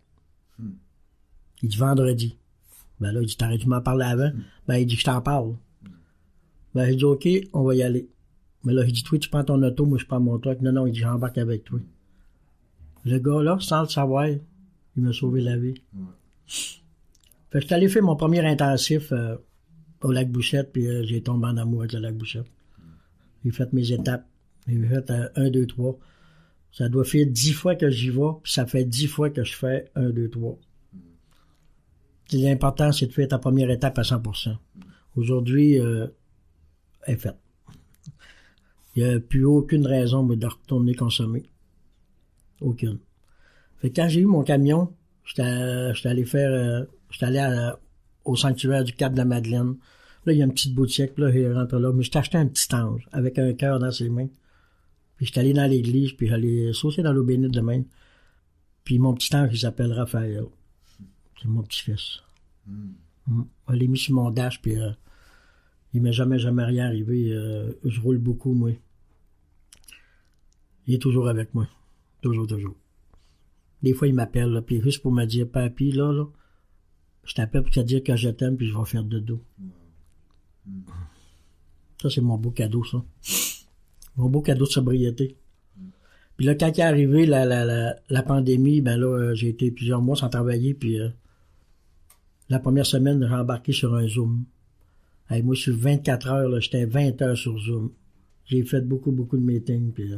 Il dit, vendredi. Ben là, il dit, t'arrêtes de m'en parler avant? Ben, il dit, je t'en parle. Ben, j'ai dit, OK, on va y aller. Mais là, il dit, toi, tu prends ton auto, moi, je prends mon truck. Non, il dit, j'embarque avec toi. Le gars, là, sans le savoir, il m'a sauvé la vie. Fait que j'étais allé faire mon premier intensif au lac Bouchette, puis j'ai tombé en amour avec le lac Bouchette. J'ai fait mes étapes. J'ai fait 1, 2, 3. Ça doit faire 10 fois que j'y vais, puis ça fait 10 fois que je fais 1, 2, 3. L'important, c'est de faire ta première étape à 100%. Aujourd'hui, elle est faite. Il n'y a plus aucune raison de retourner consommer. Aucune. Fait que quand j'ai eu mon camion, j'étais allé au sanctuaire du Cap de la Madeleine. Là, il y a une petite boutique, là, je rentre là. Mais je t'ai acheté un petit ange avec un cœur dans ses mains. Puis j'étais allé dans l'église, puis j'allais saucer dans l'eau bénite de même. Puis mon petit ange, il s'appelle Raphaël. C'est mon petit-fils. Je l'ai mis sur mon dash, puis il m'est jamais rien arrivé. Je roule beaucoup, moi. Il est toujours avec moi. Toujours. Des fois, il m'appelle, là, puis juste pour me dire, Papi, là, je t'appelle pour te dire que je t'aime, puis je vais faire dodo. Ça, c'est mon beau cadeau, ça. Mon beau cadeau de sobriété. Puis là, quand il est arrivé la pandémie, ben là, j'ai été plusieurs mois sans travailler, puis la première semaine, j'ai embarqué sur un Zoom. Hey, moi, sur 24 heures, là, j'étais 20 heures sur Zoom. J'ai fait beaucoup de meetings, puis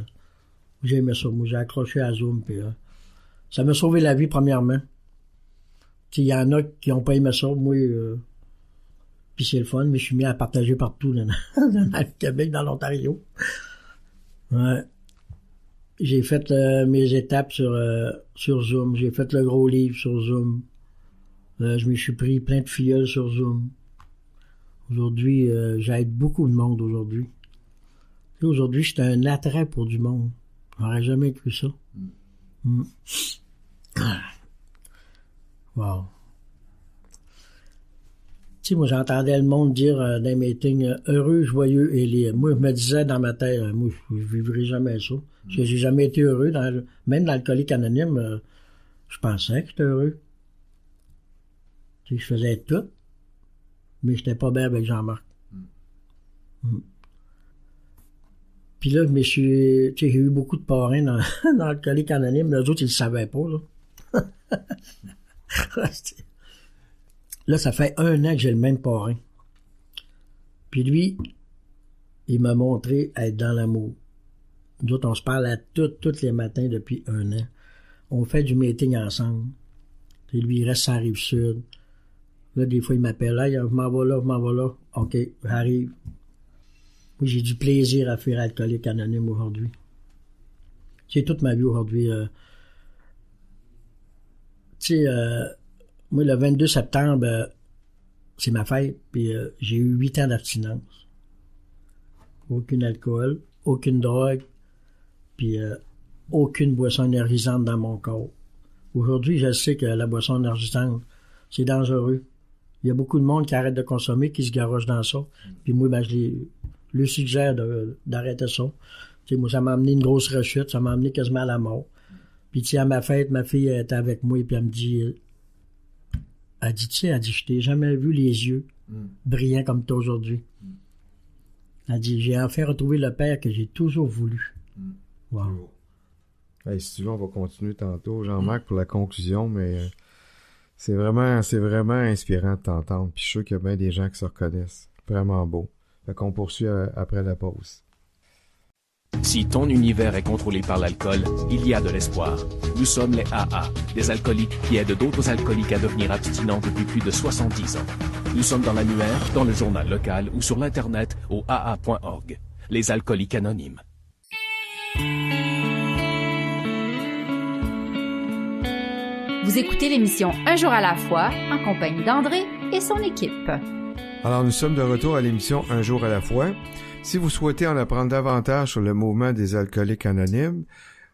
J'ai aimé ça. Moi, j'ai accroché à Zoom, puis ça m'a sauvé la vie, premièrement. Il y en a qui n'ont pas aimé ça. Moi, puis c'est le fun, mais je suis mis à partager partout dans le Québec, dans l'Ontario. Ouais. J'ai fait mes étapes sur Zoom. J'ai fait le gros livre sur Zoom. Je me suis pris plein de filleuls sur Zoom. Aujourd'hui, j'aide beaucoup de monde aujourd'hui. Et aujourd'hui, j'étais un attrait pour du monde. J'aurais jamais cru ça. Mm. Wow. Tu sais, moi, j'entendais le monde dire dans les meetings heureux, joyeux et libre. Moi, je me disais dans ma tête, moi, je vivrai jamais ça. Parce que j'ai jamais été heureux. Même dans l'Alcoolique Anonyme, je pensais que j'étais heureux. Tu sais, je faisais tout. Mais j'étais pas bien avec Jean-Marc. Puis là, tu sais, j'ai eu beaucoup de parrains dans l'Alcoolique Anonyme, mais eux autres, ils le savaient pas, là. Là, ça fait 1 an que j'ai le même parrain. Puis lui, il m'a montré être dans l'amour. Nous autres, on se parle à tous les matins depuis 1 an. On fait du meeting ensemble. Puis lui, il reste sur la Rive-Sud. Là, des fois, il m'appelle. Hey, je m'en vais là. OK, j'arrive. Moi, j'ai du plaisir à faire Alcoolique Anonyme aujourd'hui. C'est toute ma vie aujourd'hui. Tu sais, moi, le 22 septembre, c'est ma fête, puis j'ai eu 8 ans d'abstinence. Aucun alcool, aucune drogue, puis aucune boisson énergisante dans mon corps. Aujourd'hui, je sais que la boisson énergisante, c'est dangereux. Il y a beaucoup de monde qui arrête de consommer, qui se garoche dans ça. Puis moi, ben, je lui suggère d'arrêter ça. Tu sais, moi, ça m'a amené une grosse rechute, ça m'a amené quasiment à la mort. Puis, tu sais, à ma fête, ma fille était avec moi, puis elle me dit, tu sais, je t'ai jamais vu les yeux brillants comme toi aujourd'hui. Elle dit, j'ai enfin retrouvé le père que j'ai toujours voulu. Wow. Hey, si tu veux, on va continuer tantôt, Jean-Marc, pour la conclusion, mais c'est vraiment inspirant de t'entendre. Puis je suis sûr qu'il y a bien des gens qui se reconnaissent. Vraiment beau. Fait qu'on poursuit après la pause. Si ton univers est contrôlé par l'alcool, il y a de l'espoir. Nous sommes les AA, des alcooliques qui aident d'autres alcooliques à devenir abstinents depuis plus de 70 ans. Nous sommes dans l'annuaire, dans le journal local ou sur l'Internet au aa.org. Les alcooliques anonymes. Vous écoutez l'émission Un jour à la fois en compagnie d'André et son équipe. Alors, nous sommes de retour à l'émission Un jour à la fois. Si vous souhaitez en apprendre davantage sur le mouvement des alcooliques anonymes,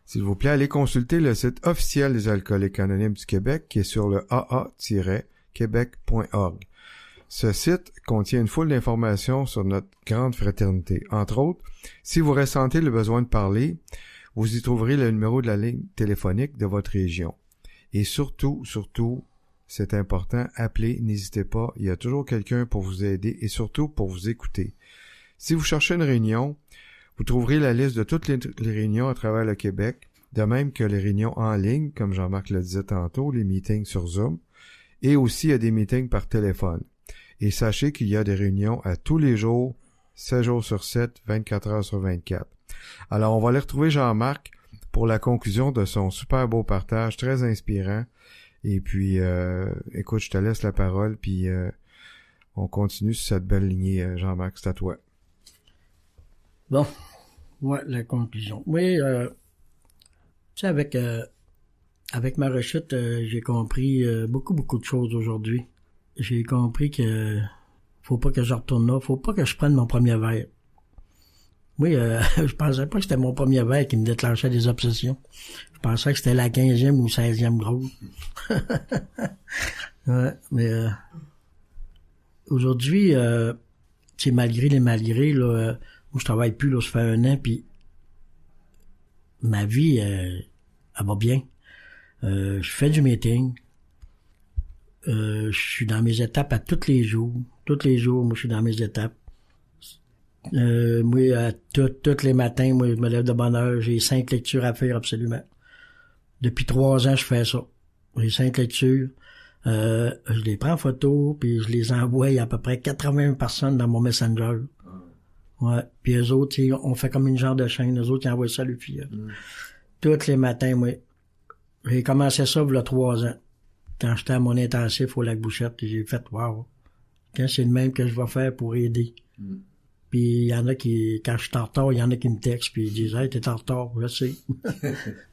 s'il vous plaît, allez consulter le site officiel des alcooliques anonymes du Québec qui est sur le aa-québec.org. Ce site contient une foule d'informations sur notre grande fraternité. Entre autres, si vous ressentez le besoin de parler, vous y trouverez le numéro de la ligne téléphonique de votre région. Et surtout, c'est important, appelez, n'hésitez pas, il y a toujours quelqu'un pour vous aider et surtout pour vous écouter. Si vous cherchez une réunion, vous trouverez la liste de toutes les réunions à travers le Québec, de même que les réunions en ligne, comme Jean-Marc le disait tantôt, les meetings sur Zoom, et aussi il y a des meetings par téléphone. Et sachez qu'il y a des réunions à tous les jours, 7 jours sur 7, 24 heures sur 24. Alors, on va aller retrouver Jean-Marc pour la conclusion de son super beau partage, très inspirant. Et puis, écoute, je te laisse la parole, puis on continue sur cette belle lignée, Jean-Marc, c'est à toi. Bon, ouais, la conclusion. Oui, tu sais, avec ma rechute, j'ai compris beaucoup de choses aujourd'hui. J'ai compris que faut pas que je retourne là, faut pas que je prenne mon premier verre. Oui, je pensais pas que c'était mon premier verre qui me déclenchait des obsessions. Je pensais que c'était la 15e ou 16e grosse. Ouais, mais aujourd'hui, tu sais, malgré les malgrés, là, moi je travaille plus, là, ça fait 1 an, puis ma vie, elle va bien. Je fais du meeting. Je suis dans mes étapes à tous les jours. Tous les jours, moi, je suis dans mes étapes. Moi, tous les matins, moi, je me lève de bonne heure. J'ai 5 lectures à faire, absolument. Depuis 3 ans, je fais ça. J'ai 5 lectures. Je les prends en photo, puis je les envoie à peu près 80 personnes dans mon Messenger. Ouais. Puis eux autres, tu sais, on fait comme une genre de chaîne. Eux autres, ils envoient ça à leur fille. Tous les matins, moi. J'ai commencé ça il y a 3 ans. Quand j'étais à mon intensif au Lac-Bouchette, j'ai fait « Wow! Quand c'est le même que je vais faire pour aider? » Puis il y en a qui, quand je suis en retard, il y en a qui me textent puis ils disent « Hey, t'es en retard, je sais. »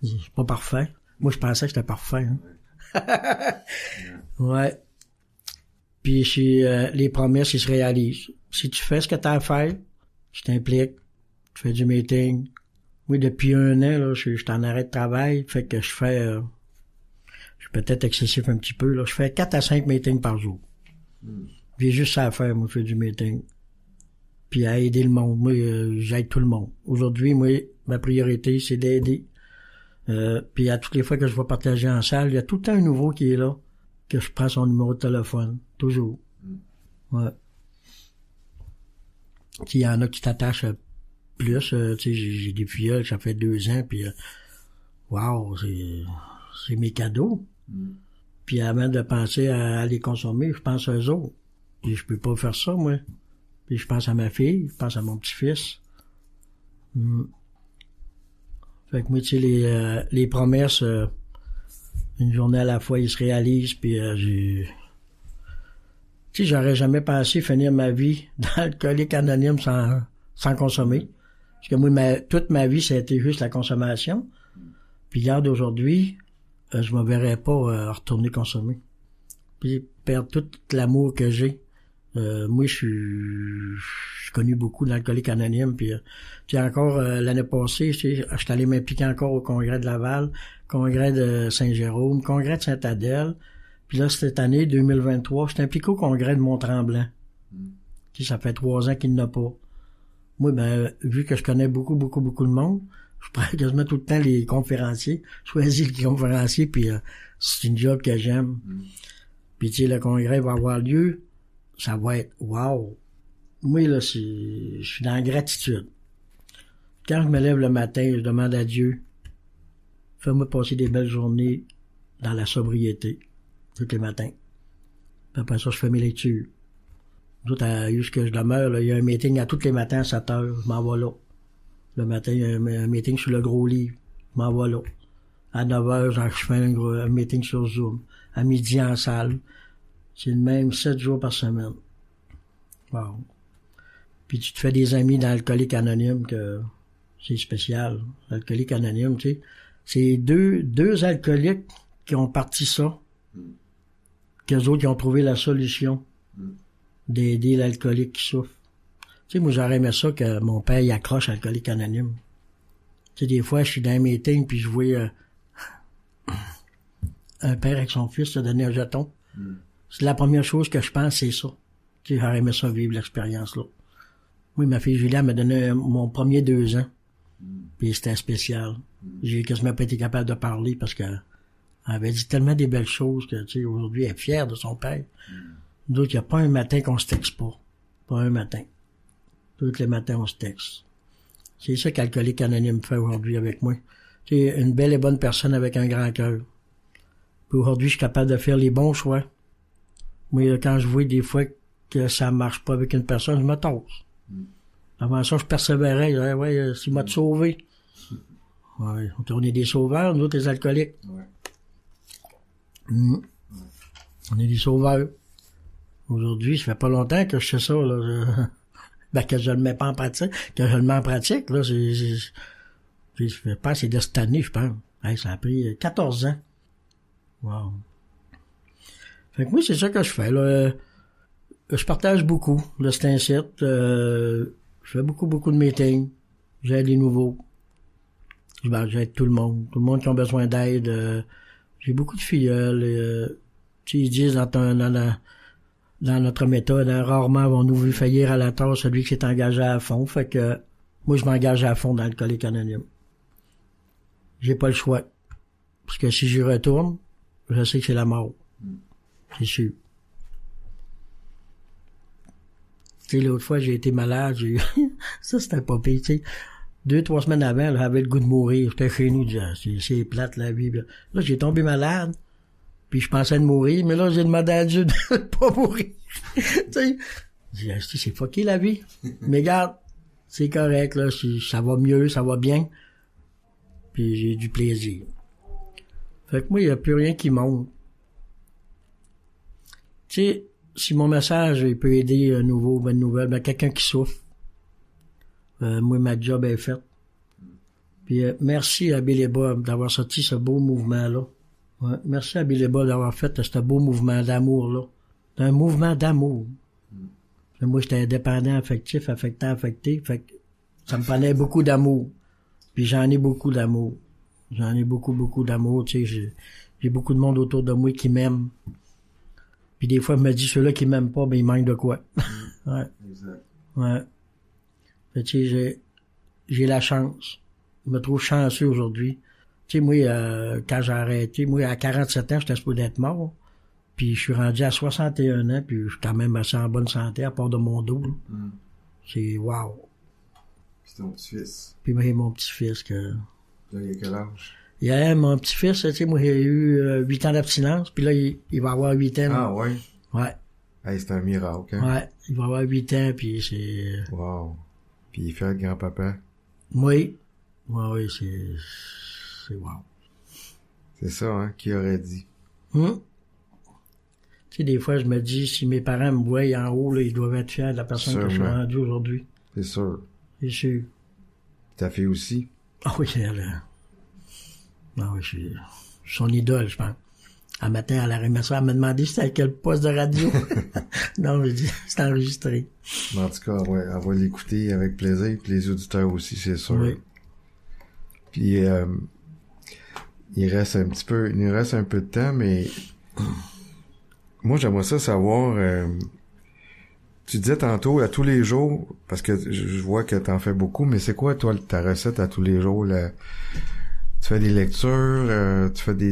C'est pas parfait. Moi, je pensais que c'était parfait. Hein. Ouais. Puis les promesses, ils se réalisent. Si tu fais ce que t'as à faire, tu t'impliques, tu fais du meeting. Moi, depuis 1 an, là, je suis en arrêt de travail, fait que je fais... je suis peut-être excessif un petit peu, là. Je fais 4 à 5 meetings par jour. J'ai juste ça à faire, moi, je fais du meeting. Puis à aider le monde. Moi, j'aide tout le monde. Aujourd'hui, moi, ma priorité, c'est d'aider. Puis à toutes les fois que je vais partager en salle, il y a tout le temps un nouveau qui est là, que je prends son numéro de téléphone. Toujours. Ouais. Il y en a qui t'attachent plus. Tu sais, j'ai des filles, ça fait 2 ans, puis wow, c'est mes cadeaux. Puis avant de penser à les consommer, je pense à eux autres. Puis je peux pas faire ça, moi. Puis je pense à ma fille, je pense à mon petit-fils. Fait que moi, tu sais, les promesses, une journée à la fois, ils se réalisent, puis tu sais, j'aurais jamais pensé finir ma vie dans l'alcoolique anonyme sans consommer. Parce que moi, toute ma vie, ça a été juste la consommation. Puis regarde, aujourd'hui, je me verrais pas retourner consommer. Puis perdre tout l'amour que j'ai. Moi, je suis connu beaucoup d'alcooliques anonymes. Puis tu sais, encore l'année passée, je suis allé m'impliquer encore au congrès de Laval, congrès de Saint-Jérôme, congrès de Sainte-Adèle. Puis là, cette année, 2023, je suis impliqué au congrès de Mont-Tremblant. Tu sais, ça fait 3 ans qu'il n'y en a pas. Moi, ben, vu que je connais beaucoup de monde, je prends quasiment tout le temps les conférenciers. Je choisis les conférenciers, puis c'est une job que j'aime. Puis tu sais, le congrès va avoir lieu, ça va être wow. Moi, là, je suis dans la gratitude. Quand je me lève le matin, je demande à Dieu, fais-moi passer des belles journées dans la sobriété, tous les matins. Puis après ça, je fais mes lectures. Nous autres, à où que je demeure, là, il y a un meeting à tous les matins à 7 heures, je m'en vais là. Le matin, il y a un meeting sur le gros livre, je m'en vais là. À 9 heures, je fais un meeting sur Zoom. À midi, en salle. C'est le même 7 jours par semaine. Wow. Puis tu te fais des amis dans l'alcoolique anonyme, que c'est spécial. L'alcoolique anonyme, tu sais. C'est deux alcooliques qui ont parti ça. Qu'eux autres qui ont trouvé la solution d'aider l'alcoolique qui souffre. Tu sais, moi, j'aurais aimé ça que mon père y accroche Alcoolique Anonyme. Tu sais, des fois, je suis dans un meeting puis je vois un père avec son fils se donner un jeton. C'est la première chose que je pense, c'est ça. Tu sais, j'aurais aimé ça vivre l'expérience-là. Moi, ma fille Julia m'a donné mon premier 2 ans. Puis c'était spécial. J'ai quasiment pas été capable de parler parce que elle avait dit tellement des belles choses que, tu sais, aujourd'hui, elle est fière de son père. D'autres, il n'y a pas un matin qu'on se texte pas. Pas un matin. Tous les matins, on se texte. C'est ça qu'Alcoolique Anonyme fait aujourd'hui avec moi. C'est une belle et bonne personne avec un grand cœur. Puis aujourd'hui, je suis capable de faire les bons choix. Moi, quand je vois des fois que ça marche pas avec une personne, je me tasse. Avant ça, je persévérais. Je disais, ouais, c'est moi de sauver. Ouais, on est des sauveurs, nous autres, les alcooliques. On est des sauveurs. Aujourd'hui, ça fait pas longtemps que je sais ça, là. Que je le mets pas en pratique, que je le mets en pratique, là, je pas, c'est de cette année, je pense. Hey, ça a pris 14 ans. Wow. Fait que moi, c'est ça que je fais, là. Je partage beaucoup, là, c'est un site. Je fais beaucoup de meetings. J'aide les nouveaux. J'aide tout le monde qui a besoin d'aide. J'ai beaucoup de filleuls. Ils disent dans notre méthode, rarement avons-nous vu faillir à la tâche celui qui s'est engagé à fond. Fait que moi, je m'engage à fond dans l'Alcoolique Anonyme. J'ai pas le choix. Parce que si j'y retourne, je sais que c'est la mort. C'est sûr. Tu sais, l'autre fois, j'ai été malade. Ça, c'était pas pire, tu sais. 2-3 semaines avant, j'avais le goût de mourir. J'étais chez nous, c'est plate la vie. Là, j'ai tombé malade. Puis je pensais de mourir, mais là, j'ai demandé à Dieu de pas mourir. Tu sais, c'est fucké la vie. Mais regarde, c'est correct, là, ça va mieux, ça va bien. Puis j'ai du plaisir. Fait que moi, il n'y a plus rien qui monte. Tu sais, si mon message il peut aider un nouveau, bonne nouvelle, ben quelqu'un qui souffre. Moi, ma job est faite. Puis merci à Billy Bob d'avoir sorti ce beau mouvement-là. Ouais, merci à Billy Bob d'avoir fait ce beau mouvement d'amour-là. C'est un mouvement d'amour. Moi, j'étais indépendant, affectif, affectant, affecté. Fait que ça me prenait beaucoup d'amour. Puis j'en ai beaucoup d'amour. J'en ai beaucoup, beaucoup d'amour. Tu sais, j'ai beaucoup de monde autour de moi qui m'aime. Puis des fois, je me dis, ceux-là qui m'aiment pas, ben, ils manquent de quoi. Ouais. Exact. Ouais. Fait, tu sais, j'ai la chance. Je me trouve chanceux aujourd'hui. Tu sais, moi, quand j'ai arrêté, moi, à 47 ans, j'étais supposé être mort. Puis je suis rendu à 61 ans, puis je suis quand même assez en bonne santé, à part de mon dos. C'est wow. Puis ton petit-fils. Puis ben, mon petit-fils que... Là, il a quel âge? Il y a mon petit-fils, tu sais, moi, j'ai eu 8 ans d'abstinence, puis là, il va avoir 8 ans. Ah, ouais? Ouais. Hey, c'est un miracle, hein? Ouais, il va avoir 8 ans, puis c'est... Wow. Puis il fait le grand-papa. Oui. Oui, c'est wow. C'est ça, hein? Qui aurait dit? Tu sais, des fois, je me dis, si mes parents me voient en haut, là, ils doivent être fiers de la personne que je suis rendue aujourd'hui. C'est sûr. C'est sûr. Ta fille aussi? Ah oui, elle... Ah oui, je suis son idole, je pense. Un matin, elle a remis ça, elle m'a demandé c'était à quel poste de radio. Non, je dis, c'est enregistré. Mais en tout cas, ouais, elle va l'écouter avec plaisir, puis les auditeurs aussi, c'est sûr. Oui. Puis, il reste un peu de temps, mais moi, j'aimerais ça savoir, tu disais tantôt, à tous les jours, parce que je vois que t'en fais beaucoup, mais c'est quoi, toi, ta recette à tous les jours, là? Tu fais des lectures,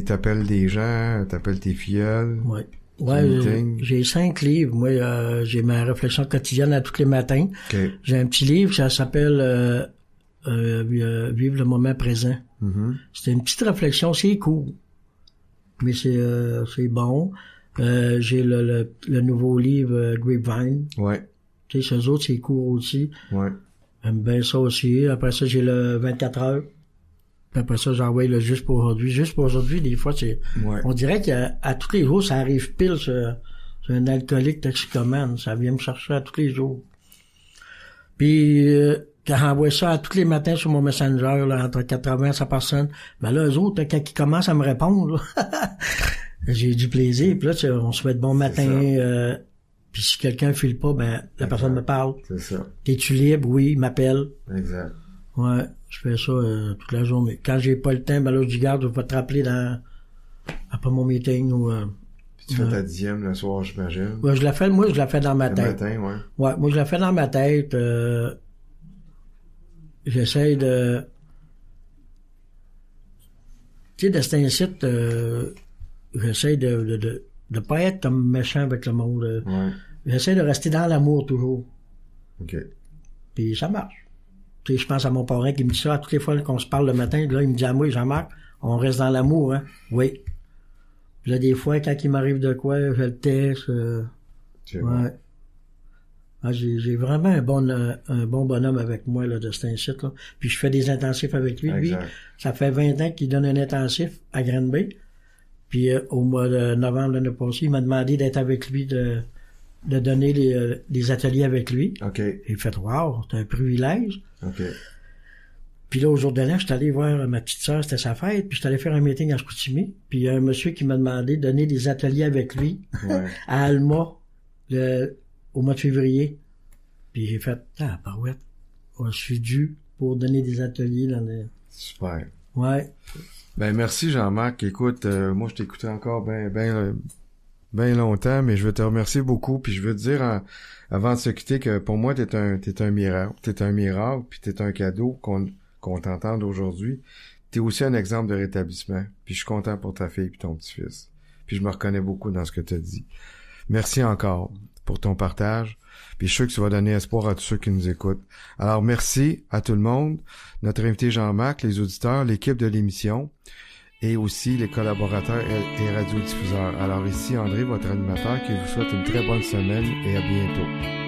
t'appelles des gens, t'appelles tes filleuls. Oui. Ouais, j'ai 5 livres. Moi, j'ai ma réflexion quotidienne à tous les matins. Okay. J'ai un petit livre, ça s'appelle Vivre le moment présent. C'est une petite réflexion, c'est court. Mais c'est bon. J'ai le nouveau livre Grapevine. Ouais. Tu sais, ces autres, c'est court aussi. Ouais. J'aime bien ça aussi. Après ça, j'ai le 24 heures. Puis après ça, j'envoie le Juste pour aujourd'hui. Juste pour aujourd'hui, des fois, c'est... Ouais. On dirait qu'à tous les jours, ça arrive pile sur un alcoolique toxicomane. Ça vient me chercher à tous les jours. Puis, quand j'envoie ça à tous les matins sur mon Messenger, là, entre 80 et 100 personnes, ben là, eux autres, quand ils commencent à me répondre, là, j'ai du plaisir. Puis là, on se fait de bon matin. Puis si quelqu'un file pas, ben la personne me parle. C'est ça. T'es-tu libre? Oui, il m'appelle. Exact. Ouais, je fais ça toute la journée. Quand j'ai pas le temps, ben là, je dis, garde, je vais te rappeler après mon meeting ou... Puis tu fais ta 10e le soir, j'imagine? Ouais, je la fais dans ma tête. Le matin, ouais. Ouais, moi, je la fais dans ma tête. J'essaie de... Tu sais, de cet incite, j'essaie de pas être comme méchant avec le monde. Ouais. J'essaie de rester dans l'amour toujours. OK. Puis ça marche. Tu sais, je pense à mon parrain qui me dit ça à toutes les fois qu'on se parle le matin. Là, il me dit à moi, Jean-Marc, on reste dans l'amour, hein? Oui. Puis là, des fois, quand il m'arrive de quoi, je le teste. C'est ouais. bon. Ah, j'ai vraiment un bon bonhomme avec moi, là, de cet incite, là. Puis je fais des intensifs avec lui. Exact. Lui, ça fait 20 ans qu'il donne un intensif à Granby. Puis au mois de novembre l'année passée, il m'a demandé d'être avec lui, de donner des ateliers avec lui. OK. J'ai fait, wow, c'est un privilège. OK. Puis là, au jour de l'an, je suis allé voir ma petite sœur, c'était sa fête, puis je suis allé faire un meeting à Chicoutimi. Puis il y a un monsieur qui m'a demandé de donner des ateliers avec lui Ouais. à Alma au mois de février. Puis j'ai fait, barouette, je suis dû pour donner des ateliers dans les... Super. Ouais. Ben merci Jean-Marc. Écoute, moi je t'écoutais encore ben longtemps, mais je veux te remercier beaucoup. Puis je veux te dire avant de se quitter que pour moi t'es un miracle. T'es un miracle, puis t'es un cadeau qu'on t'entende aujourd'hui. T'es aussi un exemple de rétablissement. Puis je suis content pour ta fille puis ton petit-fils. Puis je me reconnais beaucoup dans ce que t'as dit. Merci encore pour ton partage. Puis je suis sûr que tu vas donner espoir à tous ceux qui nous écoutent. Alors merci à tout le monde, notre invité Jean-Marc, les auditeurs, l'équipe de l'émission et aussi les collaborateurs et radiodiffuseurs. Alors ici André, votre animateur, qui vous souhaite une très bonne semaine et à bientôt.